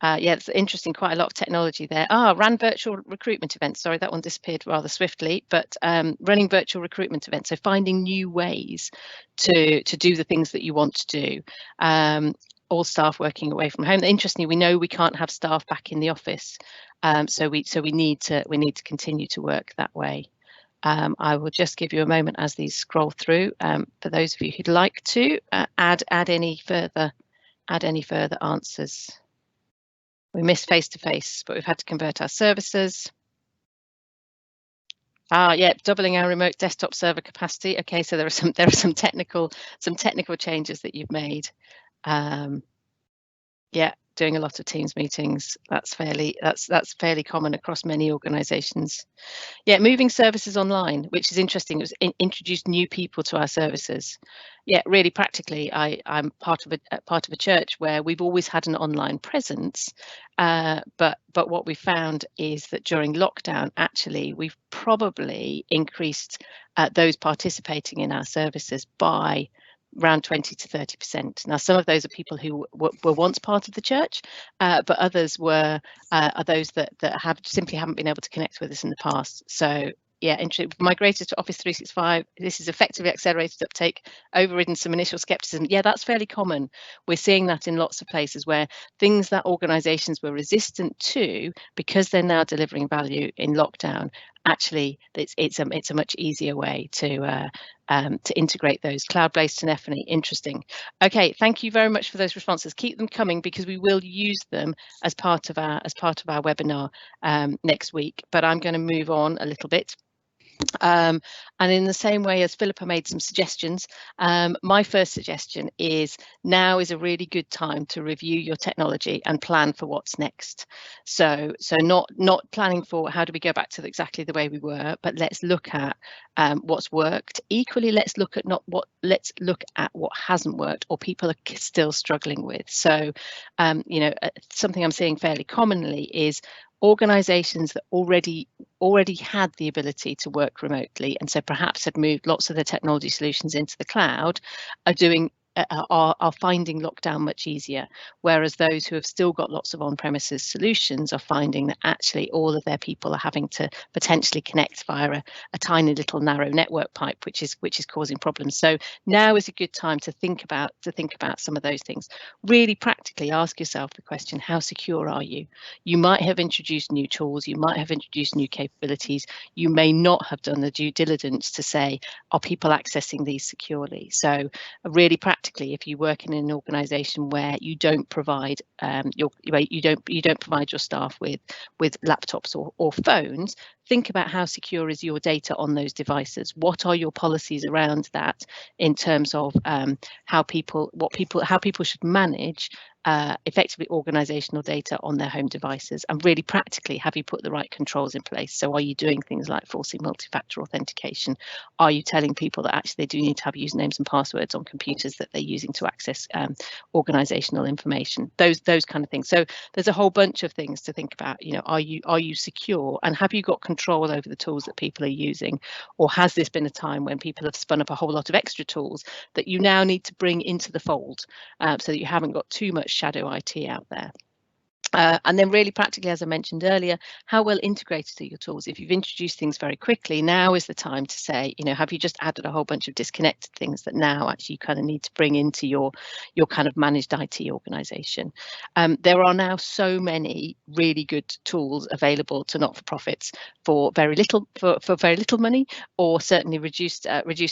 Yeah, it's interesting, quite a lot of technology there. Ran virtual recruitment events. Sorry, that one disappeared rather swiftly, but running virtual recruitment events. So finding new ways to do the things that you want to do. All staff working away from home. Interestingly, we know we can't have staff back in the office, so we need to continue to work that way. I will just give you a moment as these scroll through. For those of you who'd like to add any further answers. We miss face-to-face, but we've had to convert our services. Yeah, doubling our remote desktop server capacity. Okay, so there are some technical changes that you've made. Yeah, doing a lot of Teams meetings. That's fairly common across many organisations. Yeah, moving services online, which is interesting. It was introduced new people to our services. Yeah, really practically, I'm part of a church where we've always had an online presence, but what we found is that during lockdown, actually, we've probably increased those participating in our services by around 20 to 30%. Now, some of those are people who were once part of the church, but others are those that simply haven't been able to connect with us in the past. So yeah, migrated to Office 365. This has effectively accelerated uptake, overridden some initial skepticism. Yeah, that's fairly common. We're seeing that in lots of places where things that organisations were resistant to, because they're now delivering value in lockdown, actually it's a much easier way to integrate those. Cloud-based telephony, interesting. Okay, thank you very much for those responses. Keep them coming, because we will use them as part of our webinar next week. But I'm going to move on a little bit. And in the same way as Philippa made some suggestions, my first suggestion is now is a really good time to review your technology and plan for what's next. So not planning for how do we go back to exactly the way we were, but let's look at what's worked. Equally, let's look at what hasn't worked or people are still struggling with. So something I'm seeing fairly commonly is organisations that already had the ability to work remotely, and so perhaps had moved lots of their technology solutions into the cloud, are finding lockdown much easier, whereas those who have still got lots of on-premises solutions are finding that actually all of their people are having to potentially connect via a tiny little narrow network pipe, which is causing problems. So now is a good time to think about some of those things. Really practically ask yourself the question, how secure are you? You might have introduced new tools, you might have introduced new capabilities, you may not have done the due diligence to say, are people accessing these securely? So really practically, if you work in an organisation where you don't provide you don't provide your staff with laptops or phones, think about how secure is your data on those devices. What are your policies around that in terms of how people should manage effectively organisational data on their home devices? And really practically, have you put the right controls in place? So are you doing things like forcing multi-factor authentication? Are you telling people that actually they do need to have usernames and passwords on computers that they're using to access organisational information? Those kind of things. So there's a whole bunch of things to think about. Are you secure, and have you got control over the tools that people are using? Or has this been a time when people have spun up a whole lot of extra tools that you now need to bring into the fold, so that you haven't got too much shadow IT out there? And then really practically, as I mentioned earlier, how well integrated are your tools? If you've introduced things very quickly, now is the time to say, have you just added a whole bunch of disconnected things that now actually you kind of need to bring into your kind of managed IT organization? There are now so many really good tools available to not-for-profits for very little money, or certainly reduced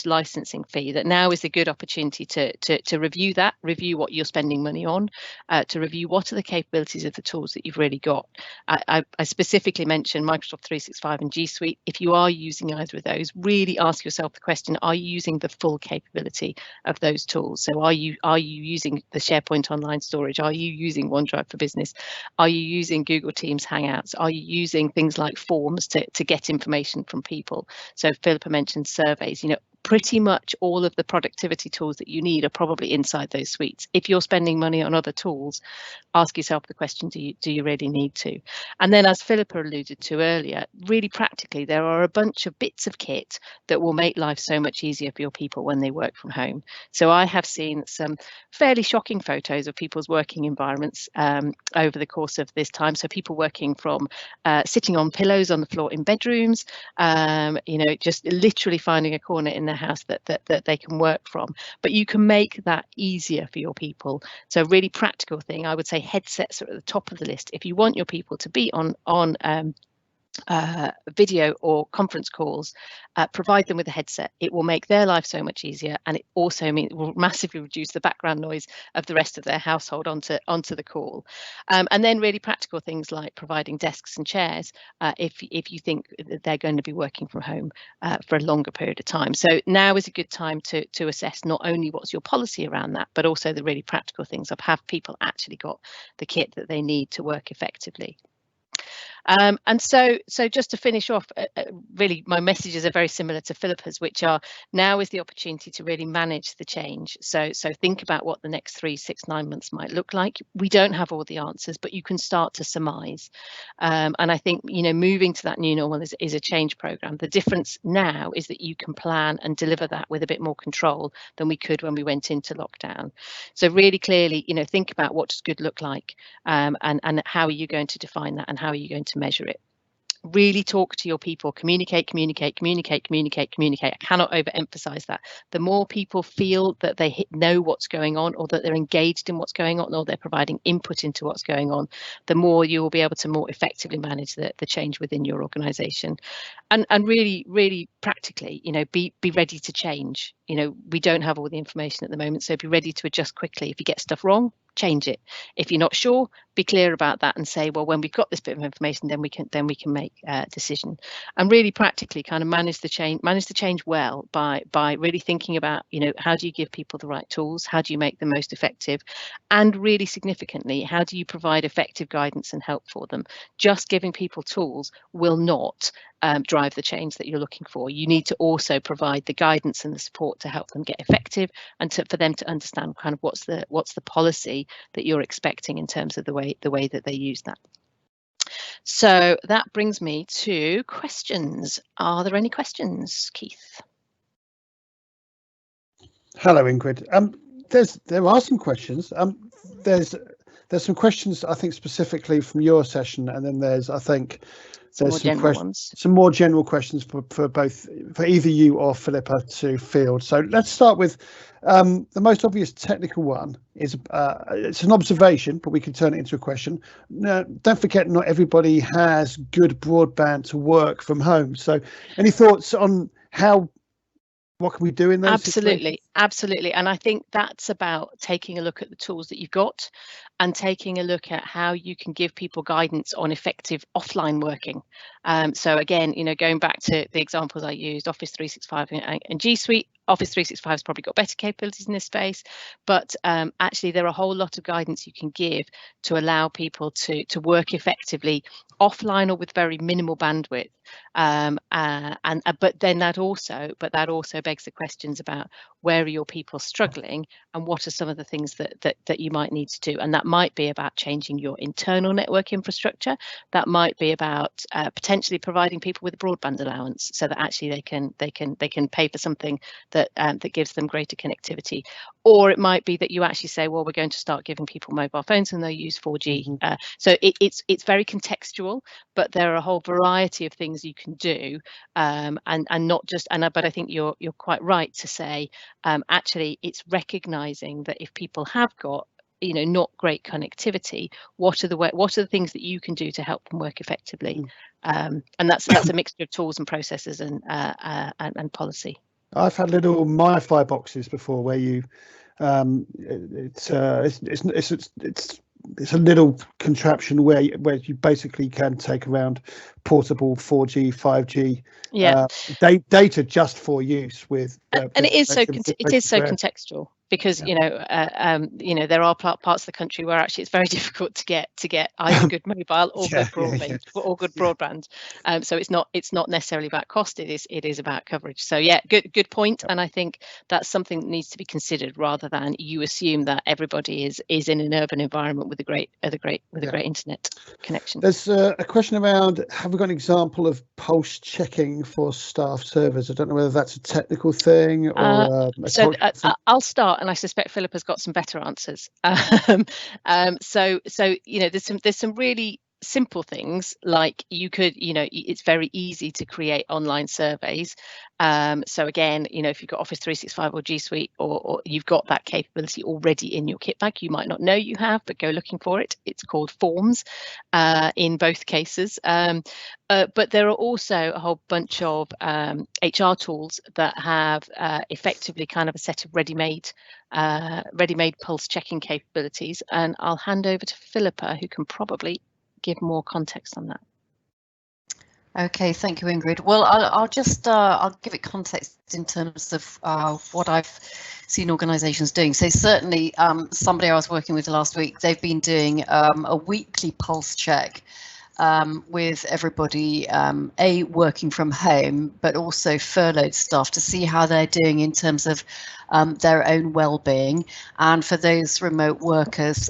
licensing fee, that now is a good opportunity to review what you're spending money on, to review what are the capabilities of the tools that you've really got. I specifically mentioned Microsoft 365 and G Suite. If you are using either of those, really ask yourself the question, are you using the full capability of those tools? So are you using the SharePoint online storage? Are you using OneDrive for Business? Are you using Google Teams Hangouts? Are you using things like forms to get information from people? So Philippa mentioned surveys. pretty much all of the productivity tools that you need are probably inside those suites. If you're spending money on other tools, ask yourself the question, do you really need to? And then, as Philippa alluded to earlier, really practically, there are a bunch of bits of kit that will make life so much easier for your people when they work from home. So I have seen some fairly shocking photos of people's working environments over the course of this time. So people working from sitting on pillows on the floor in bedrooms, just literally finding a corner in their house that they can work from. But you can make that easier for your people. So really practical thing, I would say headsets are at the top of the list. If you want your people to be on video or conference calls, provide them with a headset. It will make their life so much easier, and it also will massively reduce the background noise of the rest of their household onto the call. And then really practical things like providing desks and chairs if you think that they're going to be working from home for a longer period of time. So now is a good time to assess not only what's your policy around that, but also the really practical things of have people actually got the kit that they need to work effectively. And so just to finish off, really my messages are very similar to Philippa's, which are now is the opportunity to really manage the change. So think about what the next 3, 6, 9 months might look like. We don't have all the answers, but you can start to surmise. And I think, moving to that new normal is a change program. The difference now is that you can plan and deliver that with a bit more control than we could when we went into lockdown. So really clearly, think about what does good look like, and how are you going to define that, and how are you going to measure it. Really talk to your people, communicate. I cannot overemphasize that. The more people feel that they know what's going on, or that they're engaged in what's going on, or they're providing input into what's going on, the more you will be able to more effectively manage the change within your organization. And really, really practically, be ready to change. We don't have all the information at the moment, so be ready to adjust quickly. If you get stuff wrong, change it. If you're not sure, be clear about that and say, well, when we've got this bit of information, then we can make a decision. And really practically kind of manage the change well by really thinking about, how do you give people the right tools? How do you make them most effective? And really significantly, how do you provide effective guidance and help for them? Just giving people tools will not drive the change that you're looking for. You need to also provide the guidance and the support to help them get effective, and for them to understand kind of what's the policy that you're expecting in terms of the way that they use that. So that brings me to questions. Are there any questions, Keith? Hello, Ingrid. There are some questions. There's some questions, I think, specifically from your session, and then there's some more general questions for either you or Philippa to field. So let's start with the most obvious technical one. Is it's an observation, but we can turn it into a question. Now, don't forget, not everybody has good broadband to work from home. So any thoughts on what can we do in those situations? Absolutely. And I think that's about taking a look at the tools that you've got and taking a look at how you can give people guidance on effective offline working. So again, going back to the examples I used, Office 365 and G Suite. Office 365 has probably got better capabilities in this space, but actually there are a whole lot of guidance you can give to allow people to work effectively offline or with very minimal bandwidth. But that also begs the questions about where are your people struggling, and what are some of the things that you might need to do. And that might be about changing your internal network infrastructure. That might be about potentially providing people with a broadband allowance, so that actually they can pay for something that gives them greater connectivity. Or it might be that you actually say, well, we're going to start giving people mobile phones and they'll use 4G. So it's very contextual, but there are a whole variety of things you can do, and not just. But I think you're quite right to say, actually, it's recognizing that if people have got not great connectivity, what are the things that you can do to help them work effectively? And that's a mixture of tools and processes and policy. I've had little MiFi boxes before where you it's a little contraption where you basically can take around portable 4G, 5G data just for use with. And it is so contextual. because you know there are parts of the country where actually it's very difficult to get either good mobile or good broadband or good broadband. So it's not necessarily about cost. It is about coverage. So yeah, good point. And I think that's something that needs to be considered rather than you assume that everybody is in an urban environment with a great internet connection. There's a question around, have we got an example of pulse checking for staff servers? I don't know whether that's a technical thing or I'll start, and I suspect Philip has got some better answers. So you know, there's some really simple things, like you could, you know, it's very easy to create online surveys. So again, you know, if you've got Office 365 or G Suite, or you've got that capability already in your kit bag, you might not know you have, but go looking for it. It's called Forms in both cases. But there are also a whole bunch of HR tools that have effectively kind of a set of ready-made pulse checking capabilities. And I'll hand over to Philippa, who can probably give more context on that. Okay, thank you, Ingrid. Well, I'll just I'll give it context in terms of what I've seen organisations doing. So certainly, somebody I was working with last week, they've been doing a weekly pulse check with everybody, working from home, but also furloughed staff, to see how they're doing in terms of their own well-being, and for those remote workers,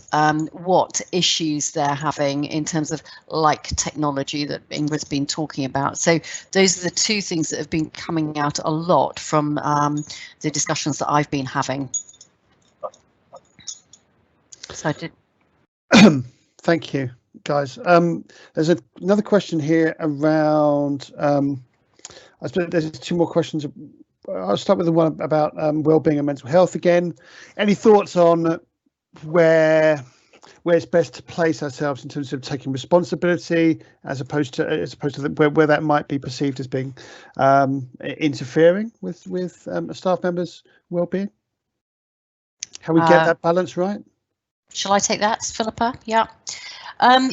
what issues they're having in terms of like technology that Ingrid's been talking about. So those are the two things that have been coming out a lot from the discussions that I've been having. So I did. Thank you, guys. There's another question here around, I suppose there's two more questions. I'll start with the one about well-being and mental health again. Any thoughts on where it's best to place ourselves in terms of taking responsibility, as opposed to where that might be perceived as being interfering with a staff member's well-being? How we get that balance right? Shall I take that, Philippa? Yeah.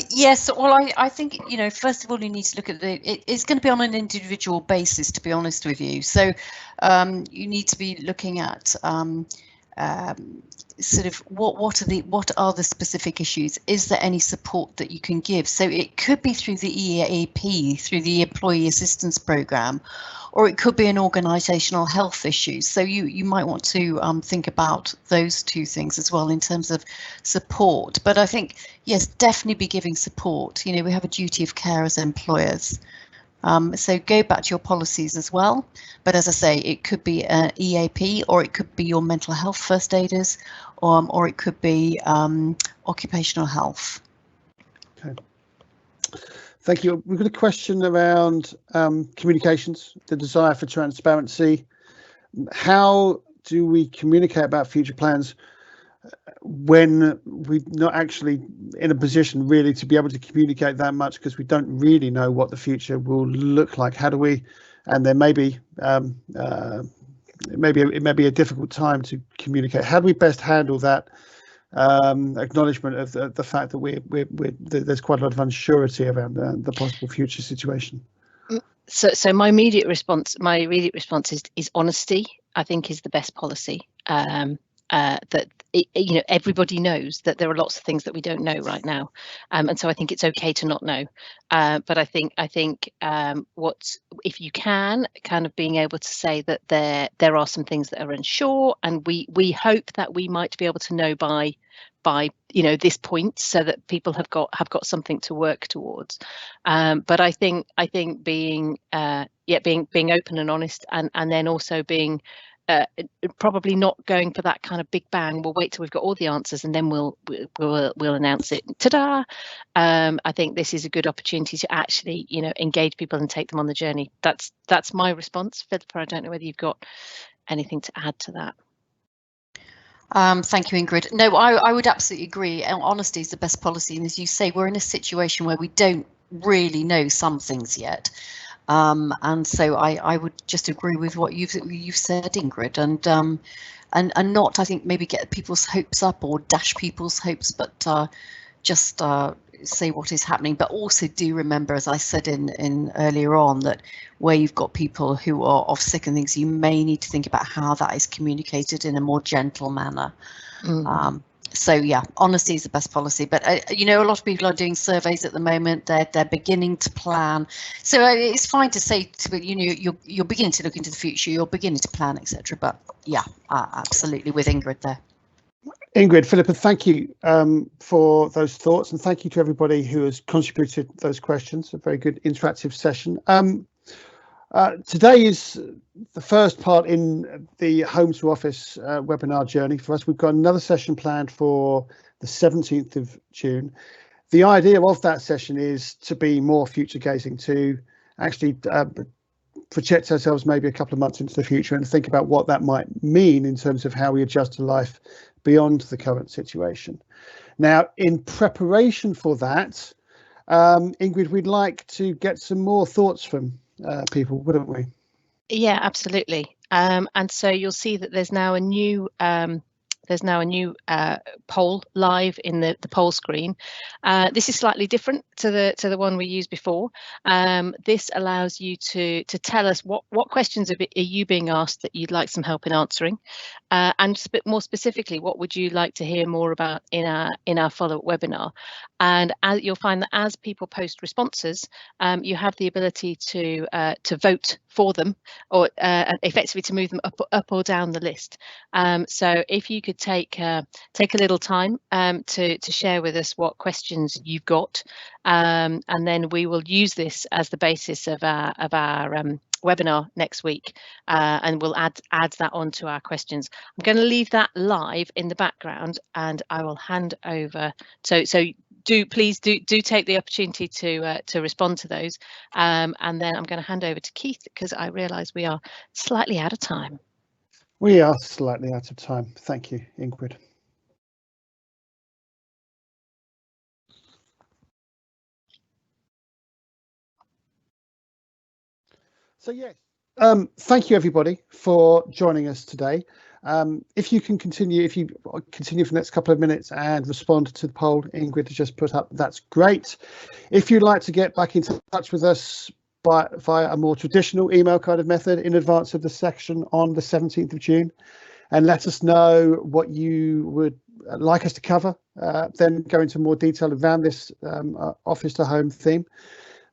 Yes, well, I think, you know, first of all, you need to look at it's going to be on an individual basis, to be honest with you. So you need to be looking at sort of what are the specific issues? Is there any support that you can give? So it could be through the EAP, through the Employee Assistance Programme, or it could be an organisational health issue. So you might want to think about those two things as well in terms of support. But I think, yes, definitely be giving support. You know, we have a duty of care as employers. So go back to your policies as well. But as I say, it could be an EAP, or it could be your mental health first aiders, or it could be occupational health. Okay. Thank you. We've got a question around communications, the desire for transparency. How do we communicate about future plans when we're not actually in a position really to be able to communicate that much, because we don't really know what the future will look like? How do we, and there may be it may be a difficult time to communicate. How do we best handle that acknowledgement of the fact that there's quite a lot of unsurety around the possible future situation? So my immediate response is honesty. I think is the best policy. You know, everybody knows that there are lots of things that we don't know right now, and so I think it's okay to not know. But I think what if you can kind of being able to say that there are some things that are unsure, and we hope that we might be able to know by you know this point, so that people have got something to work towards. But I think being open and honest, and then also being probably not going for that kind of big bang. We'll wait till we've got all the answers and then we'll announce it. Ta-da! I think this is a good opportunity to actually, you know, engage people and take them on the journey. That's my response. Philippa, I don't know whether you've got anything to add to that. Thank you, Ingrid. No, I would absolutely agree. Honesty is the best policy, and as you say, we're in a situation where we don't really know some things yet. And so I would just agree with what you've said, Ingrid, and not, I think, maybe get people's hopes up or dash people's hopes, but just say what is happening, but also do remember, as I said in earlier on, that where you've got people who are off sick and things, you may need to think about how that is communicated in a more gentle manner. So yeah, honesty is the best policy. But you know, a lot of people are doing surveys at the moment. They're beginning to plan. So it's fine to say to, you know, you're beginning to look into the future. You're beginning to plan, etc. But yeah, absolutely with Ingrid there. Ingrid, Philippa, thank you for those thoughts, and thank you to everybody who has contributed those questions. A very good interactive session. Today is the first part in the Home to Office webinar journey for us. We've got another session planned for the 17th of June. The idea of that session is to be more future gazing, to actually project ourselves maybe a couple of months into the future and think about what that might mean in terms of how we adjust to life beyond the current situation. Now, in preparation for that, Ingrid, we'd like to get some more thoughts from people, wouldn't we? Yeah, absolutely. And so you'll see that there's now a new poll live in the poll screen. This is slightly different to the one we used before. This allows you to tell us what questions are you being asked that you'd like some help in answering, and a bit more specifically, what would you like to hear more about in our follow-up webinar. And you'll find that as people post responses, you have the ability to vote for them, or effectively to move them up or down the list. So if you could take a little time to share with us what questions you've got, and then we will use this as the basis of our webinar next week, and we'll add that onto our questions. I'm going to leave that live in the background, and I will hand over. So please take the opportunity to respond to those, and then I'm going to hand over to Keith, because I realise we are slightly out of time. We are slightly out of time. Thank you, Ingrid. So yes, thank you everybody for joining us today. If you continue for the next couple of minutes and respond to the poll Ingrid has just put up, that's great. If you'd like to get back in touch with us via a more traditional email kind of method in advance of the section on the 17th of June, and let us know what you would like us to cover, then go into more detail around this office to home theme,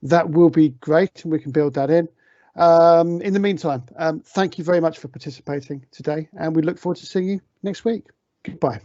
that will be great, and we can build that in. In the meantime, thank you very much for participating today, and we look forward to seeing you next week. Goodbye.